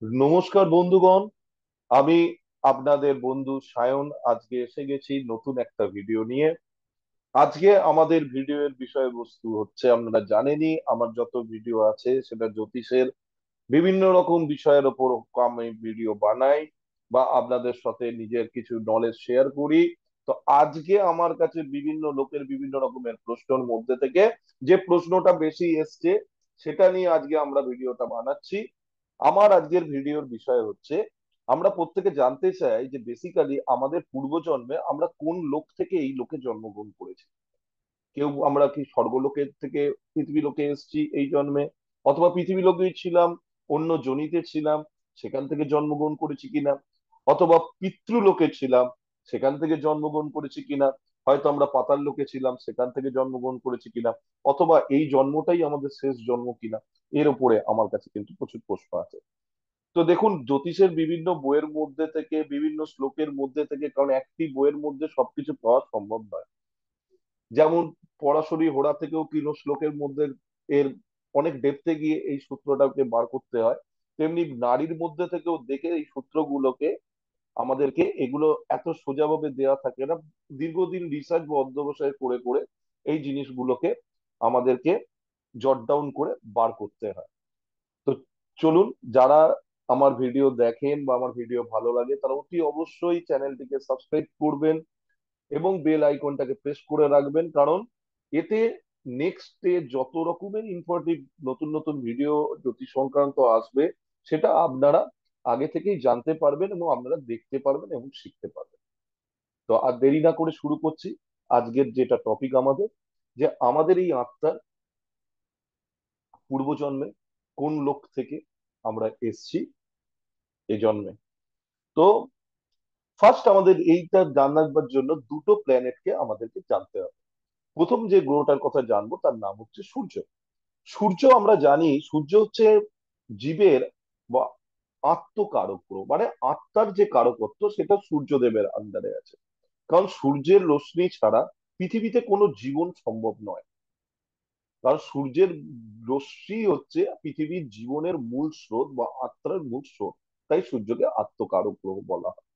নমস্কার বন্ধুগণ। আমি আপনাদের বন্ধু সায়ন আজকে এসে গেছি নতুন একটা ভিডিও নিয়ে। আজকে আমাদের ভিডিওর বিষয়বস্তু হচ্ছে, আপনারা জানেনই আমার যত ভিডিও আছে সেটা জ্যোতিষের বিভিন্ন রকম বিষয়ের ওপর আমি ভিডিও বানাই বা আপনাদের সাথে নিজের কিছু নলেজ শেয়ার করি। তো আজকে আমার কাছে বিভিন্ন লোকের বিভিন্ন রকমের প্রশ্নের মধ্যে থেকে যে প্রশ্নটা বেশি এসছে সেটা নিয়ে আজকে আমরা ভিডিওটা বানাচ্ছি। আমার আজকের ভিডিওর বিষয় হচ্ছে, আমরা প্রত্যেকে জানতে চাই যে বেসিক্যালি আমাদের পূর্বজন্মে আমরা কোন লোক থেকে এই লোকে জন্মগ্রহণ করেছি। কেউ আমরা কি স্বর্গলোকের থেকে পৃথিবী লোকে এসেছি এই জন্মে, অথবা পৃথিবী লোকেই ছিলাম, অন্য জনিতে ছিলাম, সেখান থেকে জন্মগ্রহণ করেছি কিনা, অথবা পিতৃলোকে ছিলাম, সেখান থেকে জন্মগ্রহণ করেছি কিনা, হয়তো আমরা পাতাল লোকে ছিলাম, সেখান থেকে জন্মগ্রহণ করেছি কিনা, অথবা এই জন্মটাই আমাদের শেষ জন্ম কিনা। এর উপরে আমার কাছে কিন্তু প্রচুর প্রশ্ন আছে। তো দেখুন, জ্যোতিষের বিভিন্ন বইয়ের মধ্যে থেকে, বিভিন্ন শ্লোকের মধ্যে থেকে, কারণ একটি বইয়ের মধ্যে সবকিছু পাওয়া সম্ভব নয়। যেমন পরাশরী হোড়া থেকেও কিনো শ্লোকের মধ্যে এর অনেক ডেপথে গিয়ে এই সূত্রটাকে বার করতে হয়, তেমনি নারীর মধ্যে থেকেও দেখে এই সূত্রগুলোকে আমাদেরকে এগুলো এত সোজাভাবে দেওয়া থাকে না। দীর্ঘদিন রিসার্চ বা অধ্যবসায় করে করে এই জিনিসগুলোকে আমাদেরকে জট ডাউন করে বার করতে হয়। তো চলুন, যারা আমার ভিডিও দেখেন বা আমার ভিডিও ভালো লাগে তারা অতি অবশ্যই চ্যানেলটিকে সাবস্ক্রাইব করবেন এবং বেল আইকনটাকে প্রেস করে রাখবেন, কারণ এতে নেক্সটে যত রকমের ইনফরমেটিভ নতুন নতুন ভিডিও জ্যোতিষ সংক্রান্ত আসবে সেটা আপনারা আগে থেকেই জানতে পারবেন এবং আপনারা দেখতে পারবেন এবং শিখতে পারবেন। তো আর দেরি না করে শুরু করছি আজকের যেটা টপিক আমাদের, যে আমাদের এই আত্মার পূর্বজন্মে কোন লোক থেকে আমরা এসছি এ জন্মে। তো ফার্স্ট আমাদের এইটা জানার জন্য দুটো প্ল্যানেটকে আমাদেরকে জানতে হবে। প্রথম যে গ্রহটার কথা জানবো তার নাম হচ্ছে সূর্য। সূর্য, আমরা জানি সূর্য হচ্ছে জীবের বা আত্মকারক গ্রহ, মানে আত্মার যে কারকত্ব সেটা সূর্যদেবের আন্ডারে আছে। কারণ সূর্যের রশ্মি ছাড়া পৃথিবীতে কোনো জীবন সম্ভব নয়। কারণ সূর্যের রশ্মি হচ্ছে পৃথিবীর জীবনের মূল স্রোত বা আত্মার মূল স্রোত। তাই সূর্যকে আত্মকারক গ্রহ বলা হয়।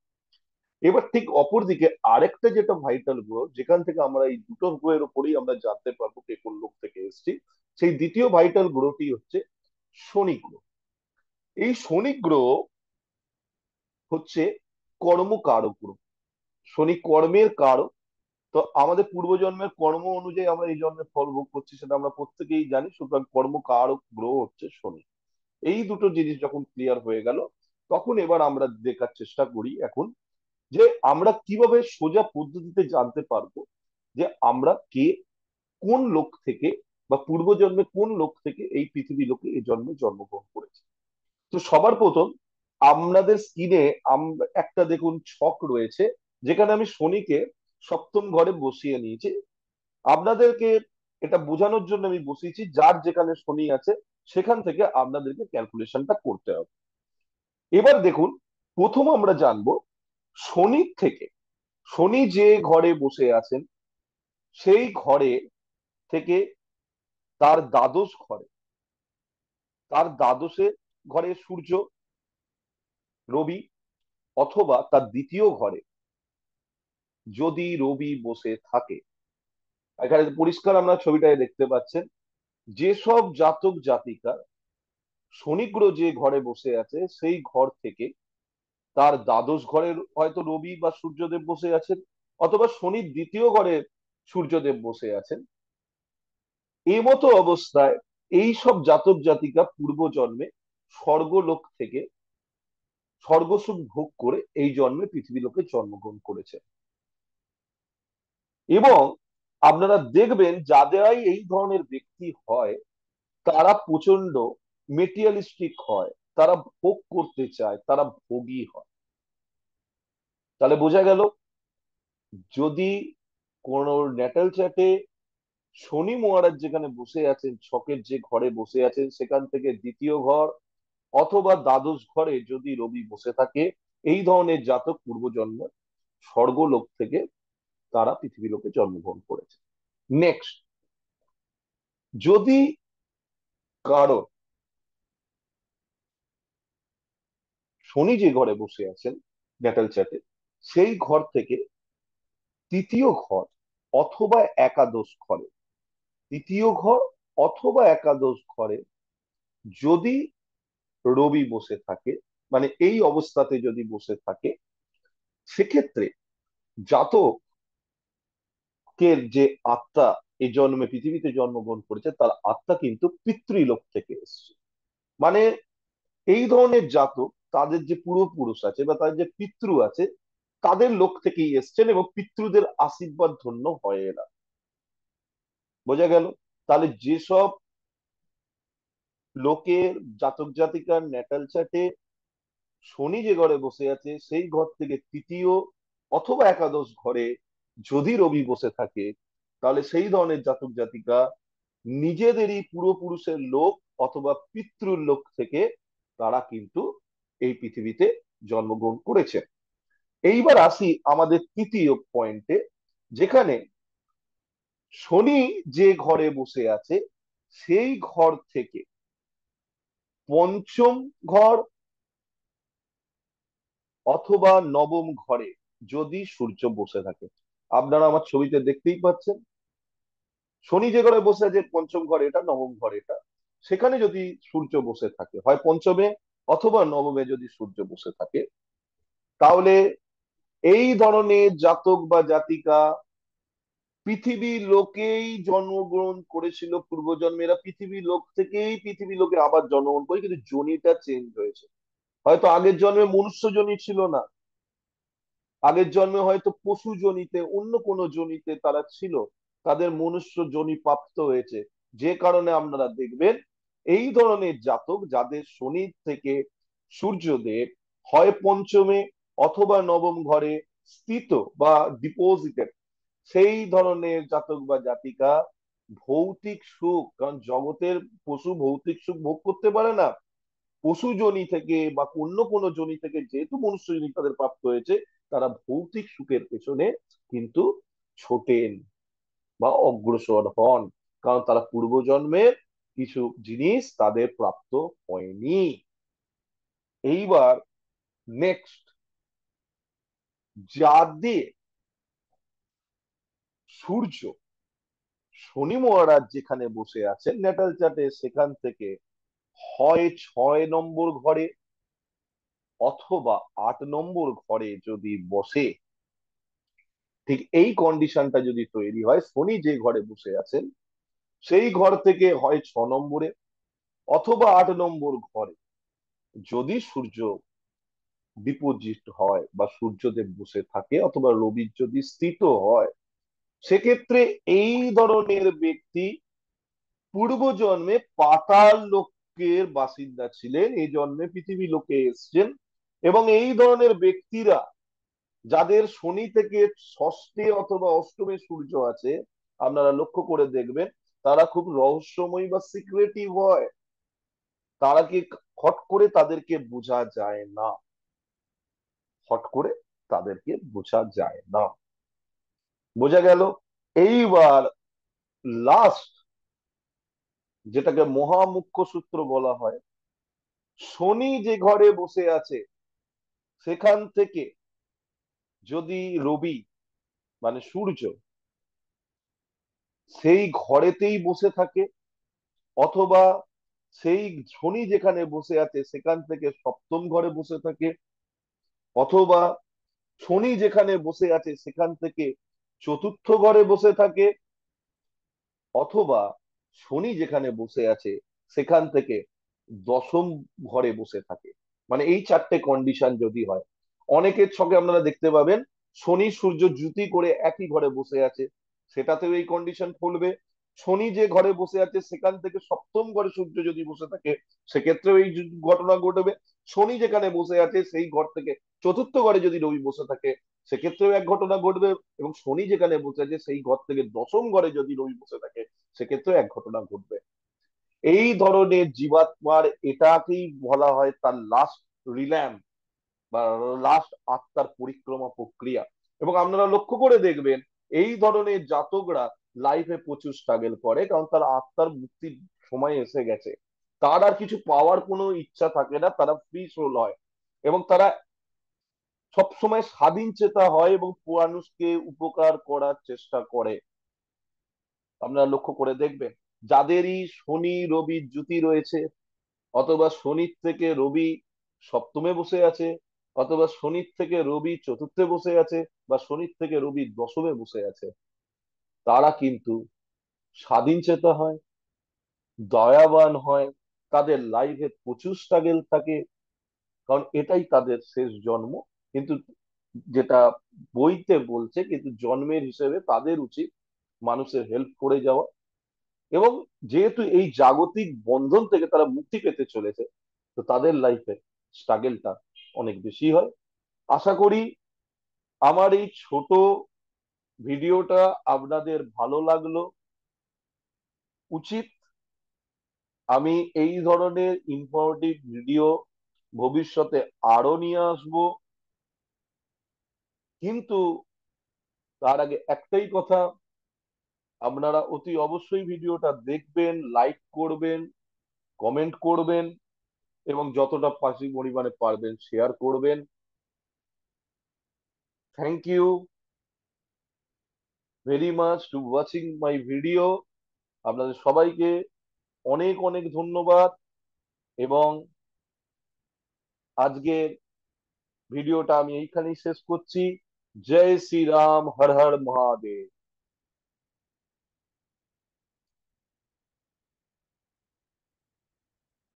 এবার ঠিক অপর দিকে আরেকটা যেটা ভাইটাল গ্রহ, যেখান থেকে আমরা এই দুটো গ্রহের উপরেই আমরা জানতে পারবো কে কোন লোক থেকে এসেছি, সেই দ্বিতীয় ভাইটাল গ্রহটি হচ্ছে শনি গ্রহ। এই শনি গ্রহ হচ্ছে কর্মকারক গ্রহ। শনি কর্মের কারক। তো আমাদের পূর্বজন্মের কর্ম অনুযায়ী আমরা এই জন্মের ফল ভোগ করছি সেটা আমরা প্রত্যেকেই জানি, সুতরাং কর্মকারক গ্রহ হচ্ছে শনি। এই দুটো জিনিস যখন ক্লিয়ার হয়ে গেল, তখন এবার আমরা দেখার চেষ্টা করি এখন যে আমরা কিভাবে সোজা পদ্ধতিতে জানতে পারবো যে আমরা কে, কোন লোক থেকে বা পূর্বজন্মে কোন লোক থেকে এই পৃথিবী লোকে এই জন্মে জন্মগ্রহণ করেছে। তো সবার প্রথম আপনাদের স্ক্রিনে একটা দেখুন ছক রয়েছে, যেখানে আমি শনিকে সপ্তম ঘরে বসিয়ে নিয়েছি। আপনাদেরকে এটা বোঝানোর জন্য আমি বসিয়েছি, যার যেখানে শনি আছে সেখান থেকে আপনাদেরকে ক্যালকুলেশনটা করতে হবে। এবার দেখুন, প্রথম আমরা জানবো শনির থেকে। শনি যে ঘরে বসে আছেন সেই ঘরে থেকে তার দ্বাদশ ঘরে, তার দ্বাদশে ঘরে সূর্য, রবি, অথবা তার দ্বিতীয় ঘরে যদি রবি বসে থাকে। এখানে পরিষ্কার আমরা ছবিটায় দেখতে পাচ্ছেন, যেসব জাতক জাতিকা শনি গ্রহ যে ঘরে বসে আছে সেই ঘর থেকে তার দ্বাদশ ঘরে হয়তো রবি বা সূর্যদেব বসে আছেন, অথবা শনির দ্বিতীয় ঘরে সূর্যদেব বসে আছেন, এই মতো অবস্থায় এই সব জাতক জাতিকা পূর্ব জন্মে স্বর্গলোক থেকে স্বর্গসুখ ভোগ করে এই জন্মে পৃথিবী লোকে জন্মগ্রহণ করেছে। এবং আপনারা দেখবেন যাদেরাই এই ধরনের ব্যক্তি হয় তারা প্রচন্ড মেটেরিয়ালিস্টিক হয়, তারা ভোগ করতে চায়, তারা ভোগী হয়। তাহলে বোঝা গেল, যদি কোন ন্যাটাল চ্যাটে শনি মহারাজ যেখানে বসে আছেন, ছকের যে ঘরে বসে আছেন সেখান থেকে দ্বিতীয় ঘর অথবা দ্বাদশ ঘরে যদি রবি বসে থাকে, এই ধরনের জাতক পূর্বজন্ম স্বর্গলোক থেকে তারা পৃথিবী লোকে জন্মগ্রহণ করেছে। নেক্সট, যদি কারো শনি যে ঘরে বসে আছেন ন্যাটাল চার্টে, সেই ঘর থেকে তৃতীয় ঘর অথবা একাদশ ঘরে, তৃতীয় ঘর অথবা একাদশ ঘরে যদি রবি বসে থাকে, মানে এই অবস্থাতে যদি বসে থাকে, সেক্ষেত্রে জাতকের যে আত্মা এই জন্মে পৃথিবীতে জন্মগ্রহণ করেছে, তার আত্মা কিন্তু পিতৃলোক থেকে এসছে। মানে এই ধরনের জাতক, তাদের যে পূর্বপুরুষ আছে বা তাদের যে পিতৃ আছে, তাদের লোক থেকেই এসছেন এবং পিতৃদের আশীর্বাদ ধন্য হয় এরা। বোঝা গেল? তাহলে যেসব লোকের জাতক জাতিকার ন্যাটাল চার্টে শনি যে ঘরে বসে আছে, সেই ঘর থেকে তৃতীয় অথবা একাদশ ঘরে যদি রবি বসে থাকে, তাহলে সেই ধরনের জাতক জাতিকা নিজেদেরই পূর্বপুরুষের লোক অথবা পিতৃর লোক থেকে তারা কিন্তু এই পৃথিবীতে জন্মগ্রহণ করেছে। এইবার আসি আমাদের তৃতীয় পয়েন্টে, যেখানে শনি যে ঘরে বসে আছে, সেই ঘর থেকে পঞ্চম ঘর অথবা নবম ঘরে যদি সূর্য বসে থাকে। আপনারা আমার ছবিতে দেখতেই পাচ্ছেন, শনি যে ঘরে বসে আছে পঞ্চম ঘর এটা, নবম ঘর এটা, সেখানে যদি সূর্য বসে থাকে, হয় পঞ্চমে অথবা নবমে যদি সূর্য বসে থাকে, তাহলে এই ধরনের জাতক বা জাতিকা পৃথিবীর লোকেই জন্মগ্রহণ করেছিল পূর্বজন্মেরা, পৃথিবীর লোক থেকেই পৃথিবী লোকে আবার জন্মগ্রহণ করে, কিন্তু জনিটা চেঞ্জ হয়েছে। হয়তো আগের জন্মে মনুষ্য জনি ছিল না, আগের জন্মে হয়তো পশু জনিতে অন্য কোনো জনিতে তারা ছিল, তাদের মনুষ্য জনি প্রাপ্ত হয়েছে। যে কারণে আপনারা দেখবেন এই ধরনের জাতক যাদের শনি থেকে সূর্যদেব হয় পঞ্চমে অথবা নবম ঘরে স্থিত বা ডিপোজিটেড, সেই ধরনের জাতক বা জাতিকা ভৌতিক সুখ, কারণ জগতের পশু ভৌতিক সুখ ভোগ করতে পারে না, পশু যোনি থেকে বা অন্য কোনো যোনি থেকে যেহেতু মনুষ্য যোনি তাদের প্রাপ্ত হয়েছে, তারা ভৌতিক সুখের পেছনে কিন্তু ছোটেন বা অগ্রসর হন, কারণ তারা পূর্বজন্মের কিছু জিনিস তাদের প্রাপ্ত হয়নি। এইবার নেক্সট, যাদের সূর্য শনি মহারাজ যেখানে বসে আছেন ন্যাটাল চার্টে, সেখান থেকে হয় 6 নম্বর ঘরে অথবা 8 নম্বর ঘরে যদি বসে, ঠিক এই কন্ডিশনটা যদি তৈরি হয়, শনি যে ঘরে বসে আছেন সেই ঘর থেকে হয় 6 নম্বরে অথবা 8 নম্বর ঘরে যদি সূর্য ডিপোজিট হয় বা সূর্যদেব বসে থাকে অথবা রবি যদি স্থিত হয়, সেক্ষেত্রে এই ধরনের ব্যক্তি পূর্বজন্মে পাতাল লোকের বাসিন্দা ছিলেন, এই জন্মে পৃথিবী লোকে এসছেন। এবং এই ধরনের ব্যক্তিরা যাদের শনি থেকে ষষ্ঠে অথবা অষ্টমে সূর্য আছে, আপনারা লক্ষ্য করে দেখবেন তারা খুব রহস্যময়ী বা সিক্রেটিভ হয়, তারা কি হট করে তাদেরকে বোঝা যায় না, হট করে তাদেরকে বোঝা যায় না। বোঝা গেল? এইবার লাস্ট, যেটাকে মহামুখ্য সূত্র বলা হয়, শনি যে ঘরে বসে আছে সেখান থেকে যদি রবি মানে সূর্য সেই ঘরেতেই বসে থাকে, অথবা সেই শনি যেখানে বসে আছে সেখান থেকে সপ্তম ঘরে বসে থাকে, অথবা শনি যেখানে বসে আছে সেখান থেকে চতুর্থ ঘরে বসে থাকে, অথবা শনি যেখানে বসে আছে সেখান থেকে দশম ঘরে বসে থাকে, মানে এই চারটে কন্ডিশন যদি হয়, অনেকের ছকে আপনারা দেখতে পাবেন শনি সূর্য জুতি করে একই ঘরে বসে আছে, সেটাতেও এই কন্ডিশন ফলবে। শনি যে ঘরে বসে আছে সেখান থেকে সপ্তম ঘরে সূর্য যদি বসে থাকে, সেক্ষেত্রেও এই ঘটনা ঘটবে। শনি যেখানে বসে আছে সেই ঘর থেকে চতুর্থ ঘরে যদি রবি বসে থাকে, সেক্ষেত্রেও এক ঘটনা ঘটবে। এবং শনি যেখানে বসে আছে সেই ঘর থেকে দশম ঘরে যদি রবি বসে থাকে, সেক্ষেত্রেও এক ঘটনা ঘটবে। এই ধরনের জীবাত্মার এটাকেই বলা হয় তার লাস্ট রিল্যাম্প বা লাস্ট আত্মার পরিক্রমা প্রক্রিয়া। এবং আপনারা লক্ষ্য করে দেখবেন এই ধরনের জাতকরা লাইফে প্রচুর স্ট্রাগল করে, কারণ তার আত্মার মুক্তির সময় এসে গেছে, তার আর কিছু পাওয়ার কোনো ইচ্ছা থাকে না, তারা ফ্রি সোল হয়। এবং তারা সবসময় স্বাধীন চেতা হয় এবং মানুষকে উপকার করার চেষ্টা করে। আপনারা লক্ষ্য করে দেখবেন, যাদেরই শনি রবি জুতি রয়েছে, অথবা শনির থেকে রবি সপ্তমে বসে আছে, অথবা শনির থেকে রবি চতুর্থে বসে আছে, বা শনির থেকে রবি দশমে বসে আছে, তারা কিন্তু স্বাধীন চেতা হয়, দয়াবান হয়, তাদের লাইফে প্রচুর স্ট্রাগল থাকে, কারণ এটাই তাদের শেষ জন্ম। কিন্তু যেটা বইতে বলছে, কিন্তু জন্মের হিসেবে তাদের উচিত মানুষের হেল্প করে যাওয়া। এবং যেহেতু এই জাগতিক বন্ধন থেকে তারা মুক্তি পেতে চলেছে, তো তাদের লাইফে স্ট্রাগলটা অনেক বেশি হয়। আশা করি আমার এই ছোট ভিডিওটা আপনাদের ভালো লাগলো। উচিত আমি এই ধরনের ইনফরমেটিভ ভিডিও ভবিষ্যতে আরো নিয়ে আসবো। কিন্তু তার আগে একটাই কথা, আপনারা অতি অবশ্যই ভিডিওটা দেখবেন, লাইক করবেন, কমেন্ট করবেন, এবং যতটা পরিমাণে পারবেন শেয়ার করবেন। Thank you very much to watching my video. আপনাদের সবাইকে অনেক অনেক ধন্যবাদ। এবং আজকের ভিডিওটা আমি এইখানেই শেষ করছি। জয় শ্রীরাম, হর হর মহাদেব।